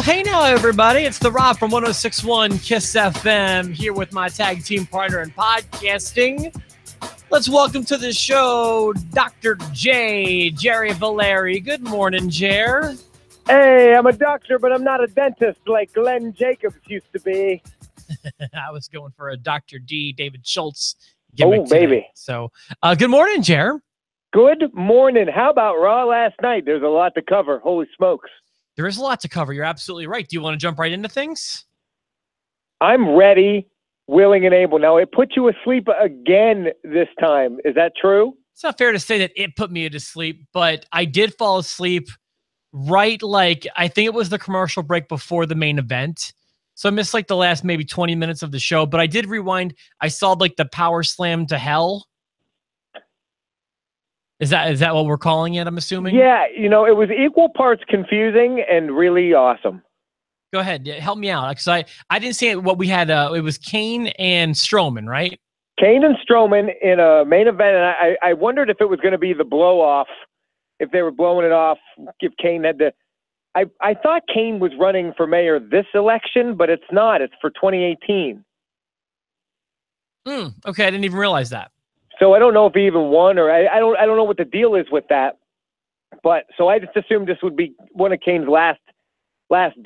Hey now, everybody. It's the Rob from 106.1 KISS FM here with my tag team partner in podcasting. Let's welcome to the show Dr. J, Jerry Valeri. Good morning, Jer. Hey, I'm a doctor, but I'm not a dentist like Glenn Jacobs used to be. I was going for a Dr. D, David Schultz gimmick today. Baby. So, good morning, Jer. Good morning. How about Raw last night? There's a lot to cover. Holy smokes. There is a lot to cover. You're absolutely right. Do you want to jump right into things? I'm ready, willing, and able. Now, it put you asleep again this time. Is that true? It's not fair to say that it put me to sleep, but I did fall asleep right, I think it was the commercial break before the main event. So I missed the last maybe 20 minutes of the show, but I did rewind. I saw the power slam to hell. Is that what we're calling it, I'm assuming? Yeah, it was equal parts confusing and really awesome. Go ahead. Help me out. Because I didn't see what we had. It was Kane and Strowman, right? Kane and Strowman in a main event, and I wondered if it was going to be the blow-off, if they were blowing it off, if Kane had to... I thought Kane was running for mayor this election, but it's not. It's for 2018. Okay, I didn't even realize that. So I don't know if he even won, or I don't know what the deal is with that. But so I just assumed this would be one of Kane's last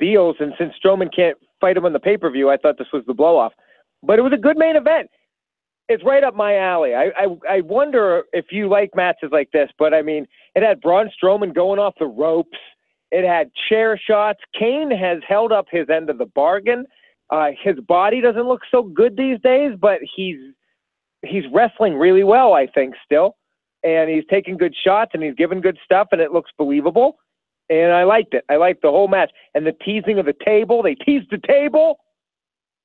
deals, and since Strowman can't fight him on the pay-per-view, I thought this was the blow-off. But it was a good main event. It's right up my alley. I wonder if you like matches like this, but I mean, it had Braun Strowman going off the ropes. It had chair shots. Kane has held up his end of the bargain. His body doesn't look so good these days, but he's wrestling really well, I think, still. And he's taking good shots, and he's giving good stuff, and it looks believable. And I liked it. I liked the whole match. And the teasing of the table. They teased the table.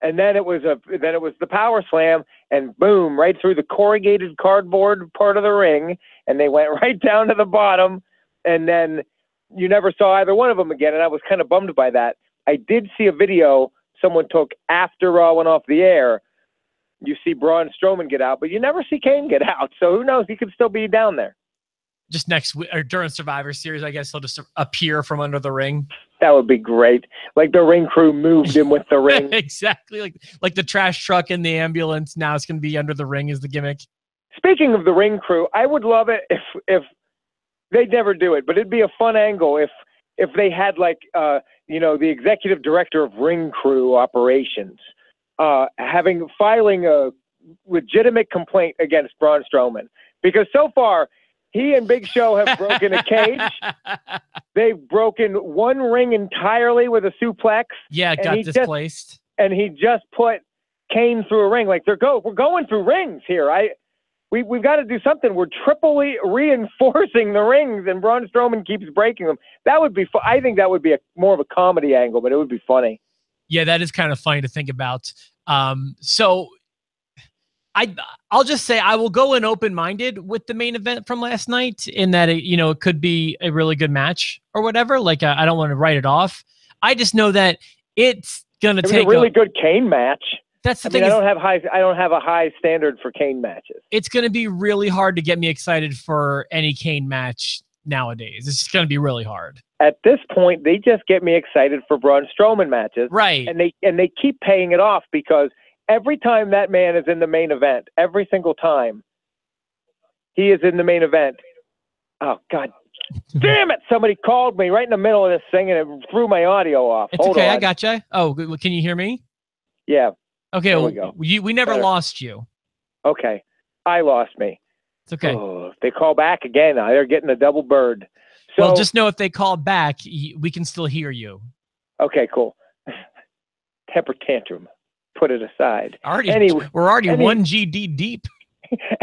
And then it was the power slam, and boom, right through the corrugated cardboard part of the ring, and they went right down to the bottom. And then you never saw either one of them again, and I was kind of bummed by that. I did see a video someone took after Raw went off the air. You see Braun Strowman get out, but you never see Kane get out. So who knows? He could still be down there. Just next week, or during Survivor Series, I guess he'll just appear from under the ring. That would be great. Like the ring crew moved him with the ring. Exactly. Like the trash truck and the ambulance. Now it's going to be under the ring is the gimmick. Speaking of the ring crew, I would love it if they'd never do it, but it'd be a fun angle if they had the executive director of ring crew operations filing a legitimate complaint against Braun Strowman, because so far he and Big Show have broken a cage. They've broken one ring entirely with a suplex. Yeah, it got displaced. And he just put Kane through a ring. We're going through rings here. We've got to do something. We're triply reinforcing the rings, and Braun Strowman keeps breaking them. That would be I think that would be more of a comedy angle, but it would be funny. Yeah, that is kind of funny to think about. So I'll just say I will go in open-minded with the main event from last night, in that it could be a really good match or whatever. I don't want to write it off. I just know that it's gonna take a really good Kane match. That's the thing. I don't have a high standard for Kane matches. It's going to be really hard to get me excited for any Kane match nowadays. It's just going to be really hard. At this point, they just get me excited for Braun Strowman matches. Right. And they keep paying it off, because every time that man is in the main event, every single time he is in the main event. Oh, God damn it. Somebody called me right in the middle of this thing, and it threw my audio off. It's Hold okay. on. I gotcha. Oh, can you hear me? Yeah. Okay. There we go. We never lost you. Okay. I lost me. It's okay. Oh, if they call back again, they're getting a double bird. So, well, just know if they call back, we can still hear you. Okay, cool. Temper tantrum. Put it aside. We're already 1 GD deep.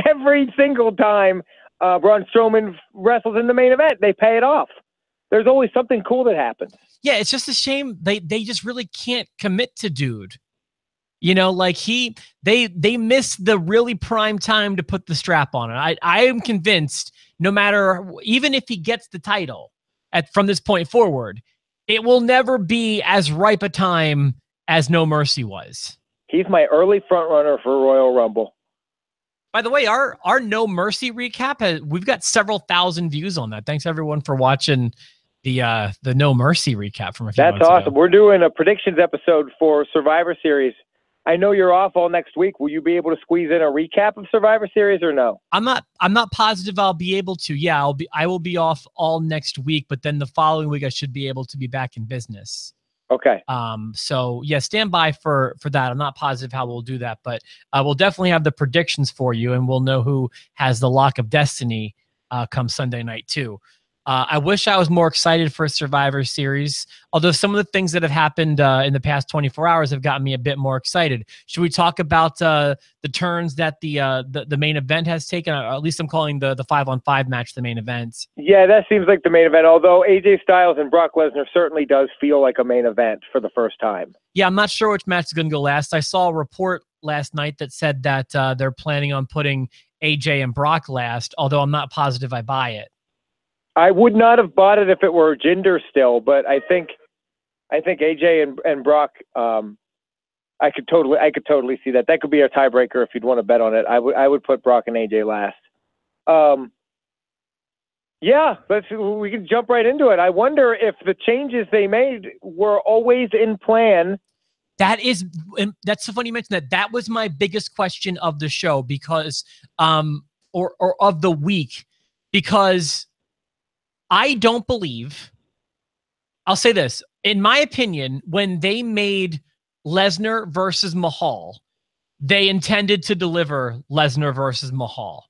Every single time Braun Strowman wrestles in the main event, they pay it off. There's always something cool that happens. Yeah, it's just a shame they just really can't commit to dude. They miss the really prime time to put the strap on it. I am convinced, no matter, even if he gets the title from this point forward, it will never be as ripe a time as No Mercy was. He's my early front runner for Royal Rumble. By the way, our No Mercy recap, we've got several thousand views on that. Thanks everyone for watching the No Mercy recap from a few months That's awesome. ago. We're doing a predictions episode for Survivor Series. I know you're off all next week. Will you be able to squeeze in a recap of Survivor Series or no? I'm not positive I'll be able to. Yeah, I will be off all next week, but then the following week I should be able to be back in business. Okay. So yeah, stand by for that. I'm not positive how we'll do that, but we'll definitely have the predictions for you, and we'll know who has the lock of destiny come Sunday night too. I wish I was more excited for Survivor Series, although some of the things that have happened in the past 24 hours have gotten me a bit more excited. Should we talk about the turns that the main event has taken? Or at least I'm calling the 5-on-5 match the main event. Yeah, that seems like the main event, although AJ Styles and Brock Lesnar certainly does feel like a main event for the first time. Yeah, I'm not sure which match is going to go last. I saw a report last night that said that they're planning on putting AJ and Brock last, although I'm not positive I buy it. I would not have bought it if it were Jinder still, but I think AJ and Brock, I could totally see that. That could be a tiebreaker if you'd want to bet on it. I would put Brock and AJ last. Yeah, we can jump right into it. I wonder if the changes they made were always in plan. That's so funny you mentioned that. That was my biggest question of the show because, or of the week, because I don't believe, I'll say this, in my opinion, when they made Lesnar versus Mahal, they intended to deliver Lesnar versus Mahal.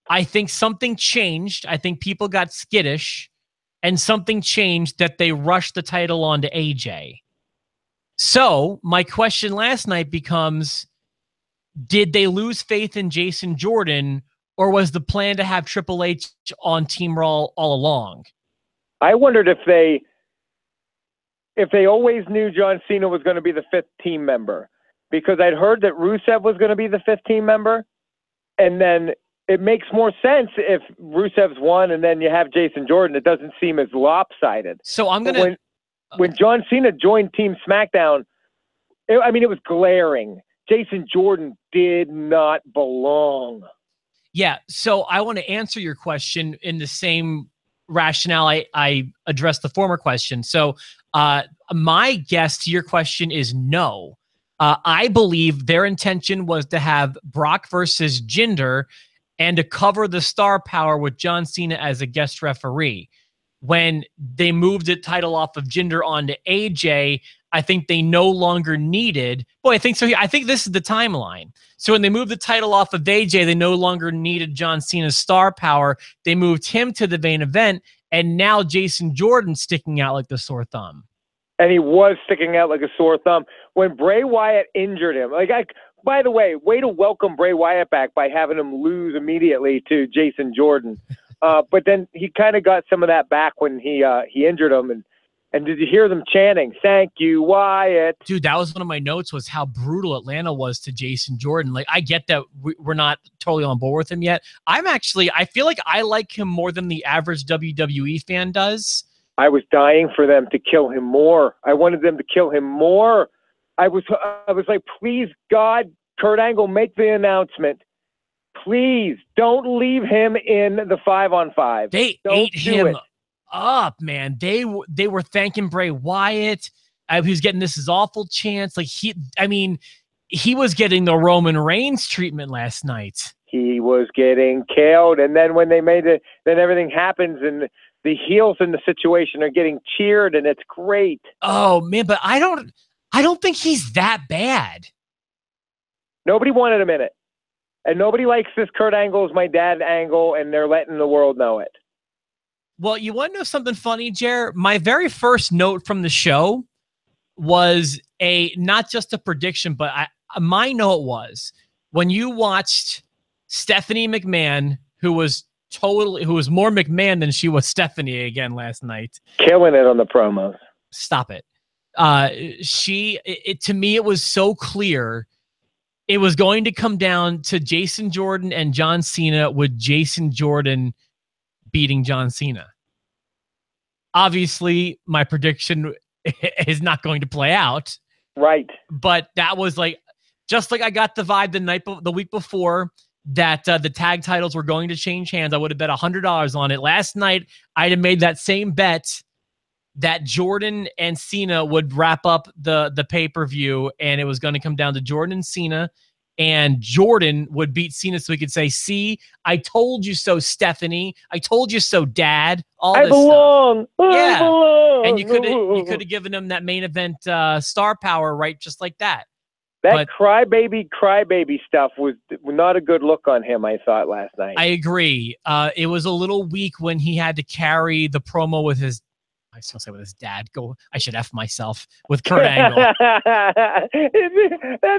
I think something changed. I think people got skittish, and something changed that they rushed the title onto AJ. So my question last night becomes, did they lose faith in Jason Jordan, or was the plan to have Triple H on Team Raw all along? I wondered if they always knew John Cena was going to be the 5th team member, because I'd heard that Rusev was going to be the 5th team member, and then it makes more sense if Rusev's one and then you have Jason Jordan. It doesn't seem as lopsided. So I'm going to... When John Cena joined Team SmackDown, it was glaring. Jason Jordan did not belong. Yeah, so I want to answer your question in the same rationale I addressed the former question. So my guess to your question is no. I believe their intention was to have Brock versus Jinder and to cover the star power with John Cena as a guest referee. When they moved the title off of Jinder onto AJ, I think they no longer needed... I think so. I think this is the timeline. So when they moved the title off of AJ, they no longer needed John Cena's star power. They moved him to the main event, and now Jason Jordan's sticking out like the sore thumb. And he was sticking out like a sore thumb. When Bray Wyatt injured him, by the way to welcome Bray Wyatt back by having him lose immediately to Jason Jordan. But then he kind of got some of that back when he injured him. And did you hear them chanting, "Thank you, Wyatt"? Dude, that was one of my notes, was how brutal Atlanta was to Jason Jordan. Like, I get that we're not totally on board with him yet. I feel like I like him more than the average WWE fan does. I was dying for them to kill him more. I wanted them to kill him more. I was like, please, God, Kurt Angle, make the announcement. Please don't leave him in the 5-on-5. They ate him up, man. They were thanking Bray Wyatt. He was getting this awful chance. Like he was getting the Roman Reigns treatment last night. He was getting killed, and then when they made it, then everything happens, and the heels in the situation are getting cheered, and it's great. Oh man, but I don't think he's that bad. Nobody wanted him in it. And nobody likes this Kurt Angle's my dad angle, and they're letting the world know it. Well, you want to know something funny, Jer? My very first note from the show was not just a prediction, but my note was when you watched Stephanie McMahon, who was more McMahon than she was Stephanie again last night. Killing it on the promos. Stop it. To me, it was so clear it was going to come down to Jason Jordan and John Cena, with Jason Jordan beating John Cena. Obviously, my prediction is not going to play out. Right. But that was just like I got the vibe the week before that the tag titles were going to change hands. I would have bet $100 on it. Last night, I'd have made that same bet that Jordan and Cena would wrap up the pay-per-view, and it was going to come down to Jordan and Cena, and Jordan would beat Cena so he could say, "See, I told you so, Stephanie. I told you so, Dad." All this belong. stuff. I Yeah. belong. And you could have given him that main event star power, right? Just like that. That crybaby stuff was not a good look on him, I thought, last night. I agree. It was a little weak when he had to carry the promo with his, I was going to say with his dad. I should F myself, with Kurt Angle. That's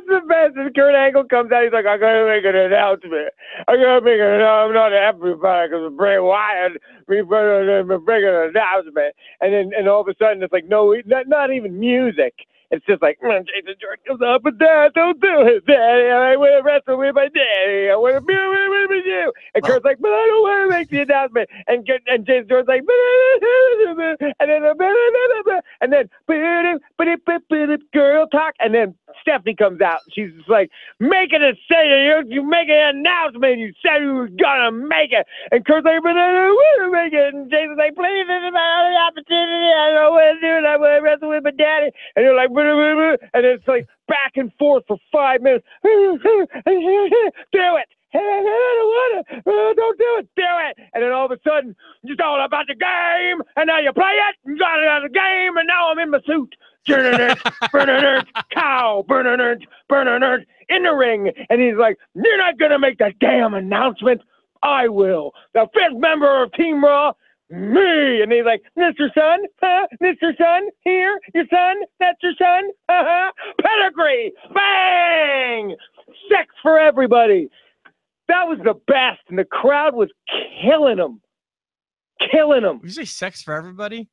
the best. When Kurt Angle comes out, he's like, "I gotta make an announcement. I gotta make an announcement. I'm not everybody because Bray Wyatt. We better make an announcement." And all of a sudden, it's like, no, not even music. It's just like, Jason Jordan comes up, "But Dad, don't do it, Daddy. I want to wrestle with my daddy. I want to be with you." And Kurt's like, "But I don't want to make the announcement." And Jason Jordan's like, and then girl talk. And then Stephanie comes out. She's just like, "Make it a say. You make an announcement. You said you were gonna make it." And Kurt's like, "But I don't want to make it." And Jason's like, "Please, this is my only opportunity. I don't want to do it. I want to wrestle with my daddy." And you're like, and it's like back and forth for 5 minutes. Do it. I don't want to. Don't do it. Do it. And then all of a sudden, it's all about the game. And now you play it. You got it out of the game. And now I'm in my suit. Cow. In the ring. And he's like, "You're not going to make that damn announcement. I will. The 5th member of Team Raw, me." And he's like, "Mr. Son, huh? Mr. Son, here, your son, that's your son, pedigree, bang, sex for everybody." That was the best, and the crowd was killing him. Did you say sex for everybody?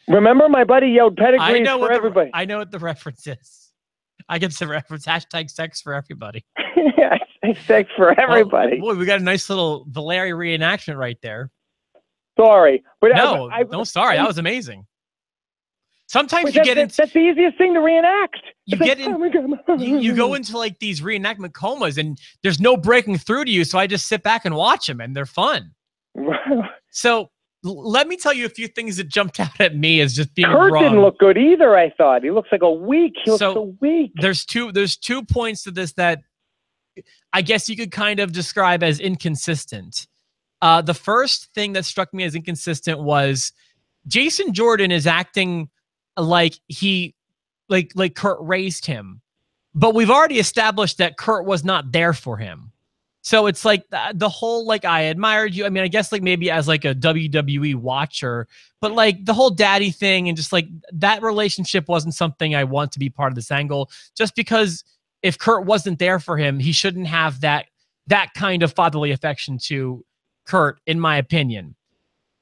Remember, my buddy yelled pedigree for everybody. I know what the reference is. I get the reference. Hashtag sex for everybody. Yeah, sex for everybody. Boy, we got a nice little Valeri reenactment right there. Sorry, but no, sorry. That was amazing. Sometimes you get into that's the easiest thing to reenact. You go into like these reenactment comas, and there's no breaking through to you. So I just sit back and watch them, and they're fun. So let me tell you a few things that jumped out at me as just being Kurt wrong. didn't look good either. I thought he looks like a weak. He looks so weak. There's two points to this that I guess you could kind of describe as inconsistent. The first thing that struck me as inconsistent was Jason Jordan is acting like like Kurt raised him, but we've already established that Kurt was not there for him. So it's like the whole, like, "I admired you." I mean, I guess like maybe as like a WWE watcher, but like the whole daddy thing and just like that relationship wasn't something I want to be part of this angle. Just because if Kurt wasn't there for him, he shouldn't have that kind of fatherly affection to Kurt, in my opinion.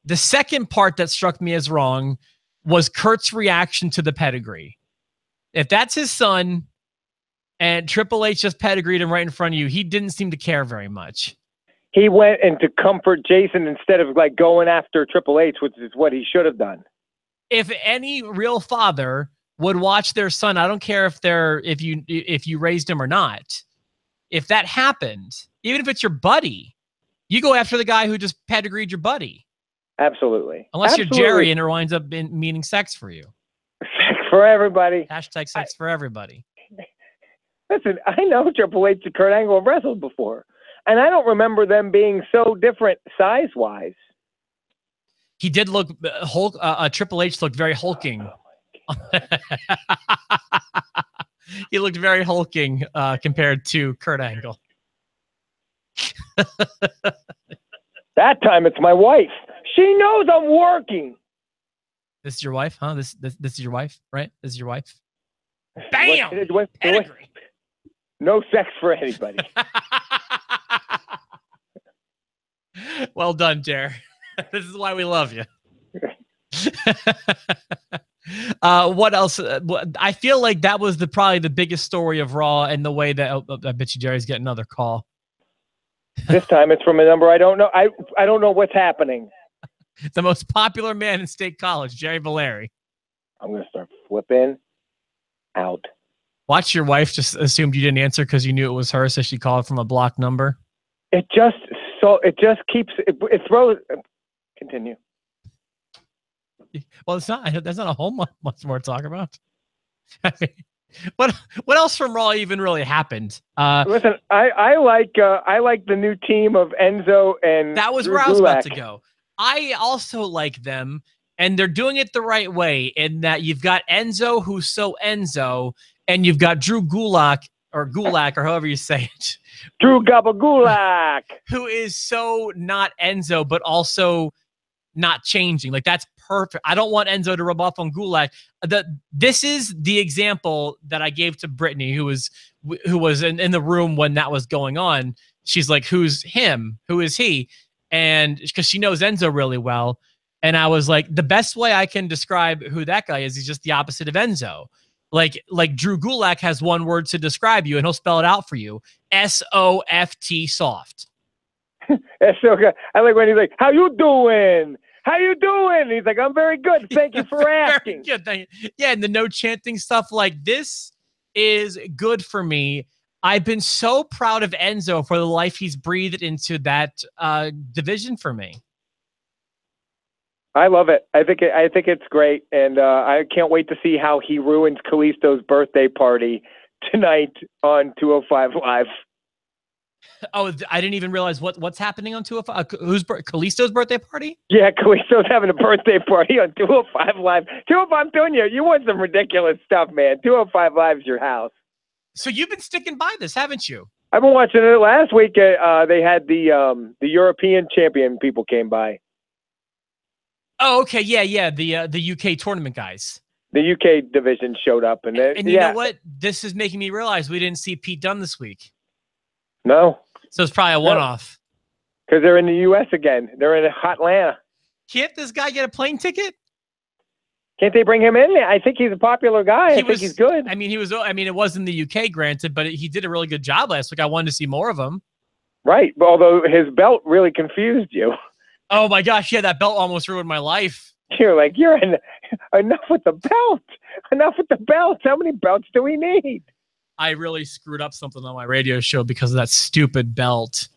The second part that struck me as wrong was Kurt's reaction to the pedigree. If that's his son and Triple H just pedigreed him right in front of you, he didn't seem to care very much. He went in to comfort Jason instead of like going after Triple H, which is what he should have done. If any real father would watch their son, I don't care if you raised him or not. If that happened, even if it's your buddy, you go after the guy who just pedigreed your buddy. Absolutely. Unless you're Jerry and it winds up meaning sex for you. Sex for everybody. Hashtag sex for everybody. Listen, I know Triple H and Kurt Angle have wrestled before, and I don't remember them being so different size-wise. He did look Triple H looked very hulking. He looked very hulking compared to Kurt Angle. That time it's my wife. She knows I'm working. This is your wife, huh? This is your wife, right? This is your wife. Bam! No sex for anybody. Well done, Jer. This is why we love you. What else? I feel like that was probably the biggest story of Raw, and the way that I bet you Jerry's getting another call. This time it's from a number I don't know. I don't know what's happening. The most popular man in State College, Jerry Valeri. I'm gonna start flipping out. Watch, your wife just assumed you didn't answer because you knew it was her, so she called from a blocked number. It just keeps it throws. Continue. Well, it's not. That's not a whole much more to talk about. I mean, what else from Raw even really happened? Listen, I like the new team of Enzo and that was Drew where I was about Gulak. to go. I also like them, and they're doing it the right way in that you've got Enzo, who's so Enzo, and you've got Drew Gulak or however you say it. Drew Gulak, who is so not Enzo, but also not changing. Like, that's perfect. I don't want Enzo to rub off on Gulak. This is the example that I gave to Brittany, who was in the room when that was going on. She's like, who's him? Who is he? And because she knows Enzo really well. And I was like, the best way I can describe who that guy is, he's just the opposite of Enzo. Like Drew Gulak has one word to describe you, and he'll spell it out for you. S-O-F-T, soft. That's so good. I like when he's like, how you doing? How you doing? And he's like, I'm very good. Thank you for asking. Good, thank you. Yeah, and the no chanting stuff, like, this is good for me. I've been so proud of Enzo for the life he's breathed into that division for me. I love it. I think it's great, and I can't wait to see how he ruins Kalisto's birthday party tonight on 205 Live. Oh, I didn't even realize what's happening on 205. Who's Kalisto's birthday party? Yeah, Kalisto's having a birthday party on 205 Live. 205, I'm telling you, you want some ridiculous stuff, man. 205 Live is your house. So you've been sticking by this, haven't you? I've been watching it. Last week, they had the European champion people came by. Oh, okay, yeah, the UK tournament guys. The UK division showed up, and you know what? This is making me realize we didn't see Pete Dunne this week. No. So it's probably a one-off. Because they're in the U.S. again. They're in Atlanta. Can't this guy get a plane ticket? Can't they bring him in? I think he's a popular guy. I think he's good. I mean, it was in the UK, granted, but he did a really good job last week. I wanted to see more of him. Right. Although his belt really confused you. Oh, my gosh. Yeah, that belt almost ruined my life. You're like, enough with the belt. Enough with the belts. How many belts do we need? I really screwed up something on my radio show because of that stupid belt.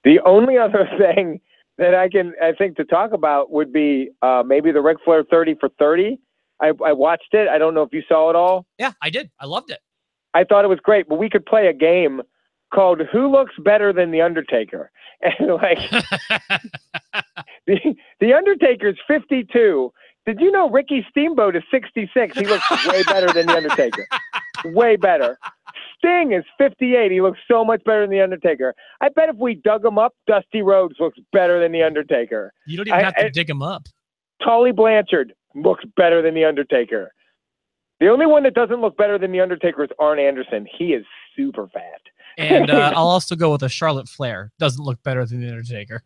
The only other thing that I think to talk about would be maybe the Ric Flair 30 for 30. I watched it. I don't know if you saw it all. Yeah, I did. I loved it. I thought it was great, but we could play a game called Who Looks Better Than the Undertaker? And like the Undertaker's 52. Did you know Ricky Steamboat is 66? He looks way better than the Undertaker. Way better. Sting is 58. He looks so much better than the Undertaker. I bet if we dug him up, Dusty Rhodes looks better than the Undertaker. You don't even have to dig him up. Tully Blanchard looks better than the Undertaker. The only one that doesn't look better than the Undertaker is Arn Anderson. He is super fat. And I'll also go with a Charlotte Flair. Doesn't look better than the Undertaker.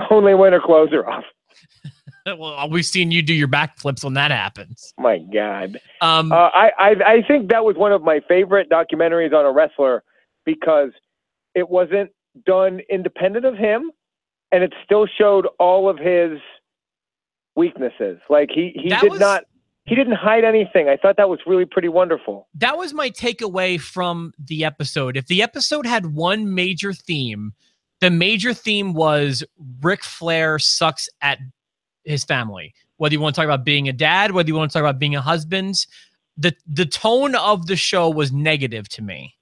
Only when her clothes are off. Well, we've seen you do your backflips when that happens. My God. I think that was one of my favorite documentaries on a wrestler because it wasn't done independent of him, and it still showed all of his weaknesses. Like he didn't hide anything. I thought that was really pretty wonderful. That was my takeaway from the episode. If the episode had one major theme, the major theme was Ric Flair sucks at his family. Whether you want to talk about being a dad, whether you want to talk about being a husband, the tone of the show was negative to me.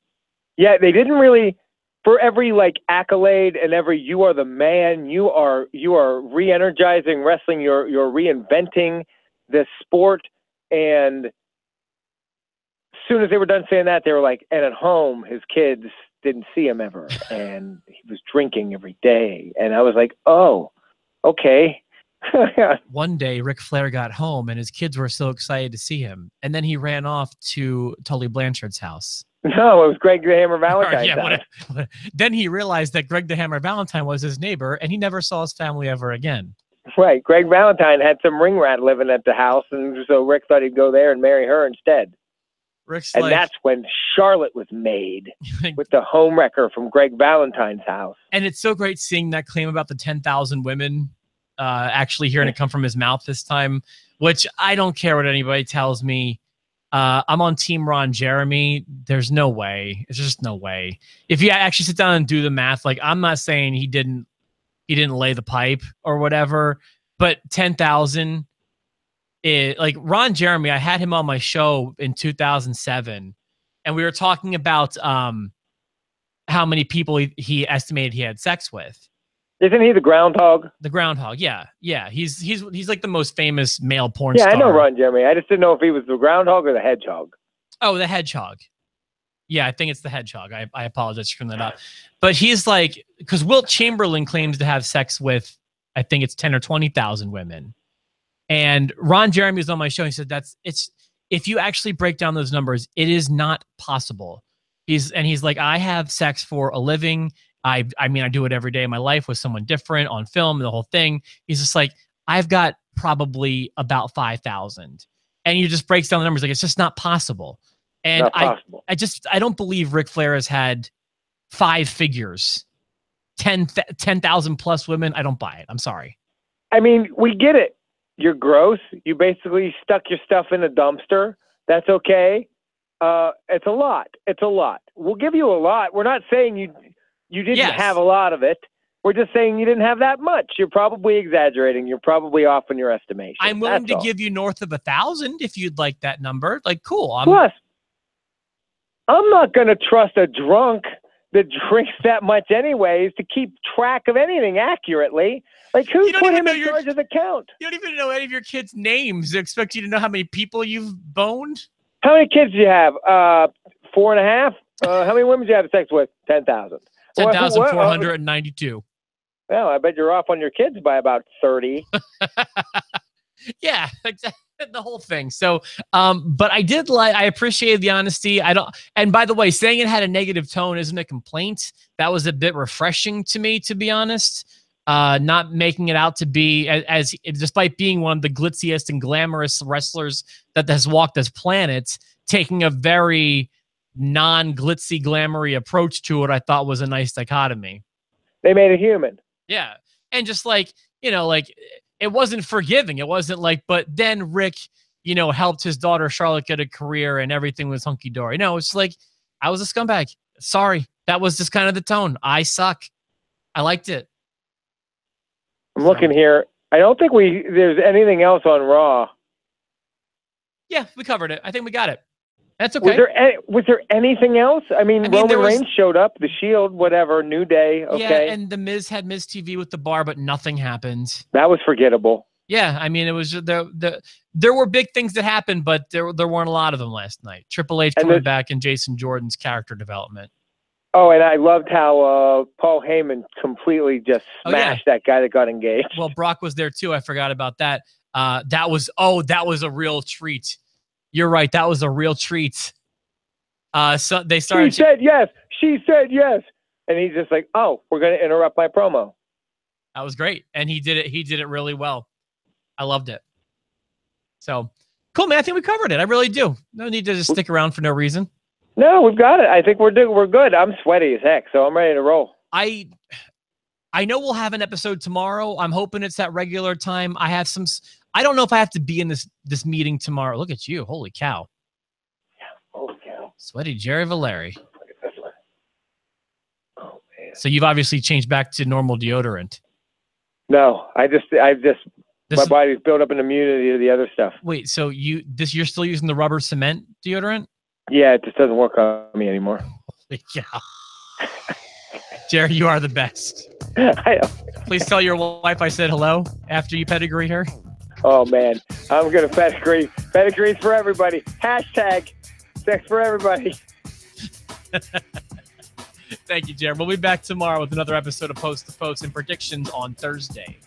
Yeah, they didn't really, for every like accolade and every you are the man, you are re-energizing wrestling, you're reinventing this sport. And as soon as they were done saying that, they were like, and at home, his kids didn't see him ever, and he was drinking every day. And I was like, oh, okay. One day, Ric Flair got home, and his kids were so excited to see him. And then he ran off to Tully Blanchard's house. No, it was Greg the Hammer Valentine. Then he realized that Greg the Hammer Valentine was his neighbor, and he never saw his family ever again. Right. Greg Valentine had some ring rat living at the house, and so Rick thought he'd go there and marry her instead. And that's when Charlotte was made with the home wrecker from Greg Valentine's house. And it's so great seeing that claim about the 10,000 women actually hearing it come from his mouth this time, which I don't care what anybody tells me. I'm on Team Ron Jeremy. There's no way. It's just no way. If you actually sit down and do the math, like, I'm not saying he didn't lay the pipe or whatever, but 10,000, like Ron Jeremy, I had him on my show in 2007, and we were talking about how many people he estimated he had sex with. Isn't he the groundhog? The groundhog, yeah. He's like the most famous male porn Yeah, star. I know Ron Jeremy. I just didn't know if he was the groundhog or the hedgehog. Oh, the hedgehog. Yeah, I think it's the hedgehog. I apologize for screwing that up. But he's like, because Wilt Chamberlain claims to have sex with, I think it's 10 or 20,000 women. And Ron Jeremy was on my show. He said if you actually break down those numbers, it is not possible. He's like, I have sex for a living. I mean, I do it every day of my life with someone different on film and the whole thing. He's just like, I've got probably about 5,000. And he just breaks down the numbers. Like, it's just not possible. And I don't believe Ric Flair has had 5 figures, 10,000 plus women. I don't buy it. I'm sorry. I mean, we get it. You're gross. You basically stuck your stuff in a dumpster. That's okay. It's a lot. It's a lot. We'll give you a lot. We're not saying you didn't have a lot of it. We're just saying you didn't have that much. You're probably exaggerating. You're probably off in your estimation. I'm willing to give you north of 1,000 if you'd like that number. Like, cool. Plus, I'm not going to trust a drunk that drinks that much anyways to keep track of anything accurately. Like, who put him in charge of the count? You don't even know any of your kids' names. They expect you to know how many people you've boned? How many kids do you have? 4.5? How many women do you have sex with? 10,000. 10,492. Well, I bet you're off on your kids by about 30. Yeah, the whole thing. So, but I appreciated the honesty. And by the way, saying it had a negative tone isn't a complaint. That was a bit refreshing to me, to be honest. Not making it out to be as despite being one of the glitziest and glamorous wrestlers that has walked this planet, taking a very non-glitzy, glamoury approach to it, I thought was a nice dichotomy. They made it human. Yeah. And just like, like it wasn't forgiving. It wasn't like, but then Rick, helped his daughter Charlotte get a career and everything was hunky-dory. No, it's like, I was a scumbag. Sorry. That was just kind of the tone. I suck. I liked it. I'm looking here. I don't think there's anything else on Raw. Yeah, we covered it. I think we got it. That's okay. Was there anything else? I mean Roman Reigns showed up, the Shield, whatever, New Day. Okay. Yeah, and the Miz had Miz TV with the bar, but nothing happened. That was forgettable. Yeah, I mean, it was there were big things that happened, but there weren't a lot of them last night. Triple H coming back and Jason Jordan's character development. Oh, and I loved how Paul Heyman completely just smashed that guy that got engaged. Well, Brock was there too. I forgot about that. That was a real treat. You're right. That was a real treat. So they started. She said yes. She said yes. And he's just like, oh, we're going to interrupt my promo. That was great. And he did it. He did it really well. I loved it. So cool, man. I think we covered it. I really do. No need to just stick around for no reason. No, we've got it. I think we're good. I'm sweaty as heck, so I'm ready to roll. I know we'll have an episode tomorrow. I'm hoping it's at regular time. I don't know if I have to be in this meeting tomorrow. Look at you. Holy cow. Yeah, holy cow. Sweaty Jerry Valeri. Look at this one. Oh, man. So you've obviously changed back to normal deodorant. No, my body's built up an immunity to the other stuff. Wait, so you're still using the rubber cement deodorant? Yeah, it just doesn't work on me anymore. Holy cow. Jerry, you are the best. I know. Please tell your wife I said hello after you pedigree her. Oh, man. I'm going to pedigree. Pedigrees for everybody. Hashtag sex for everybody. Thank you, Jerry. We'll be back tomorrow with another episode of Post to Post and predictions on Thursday.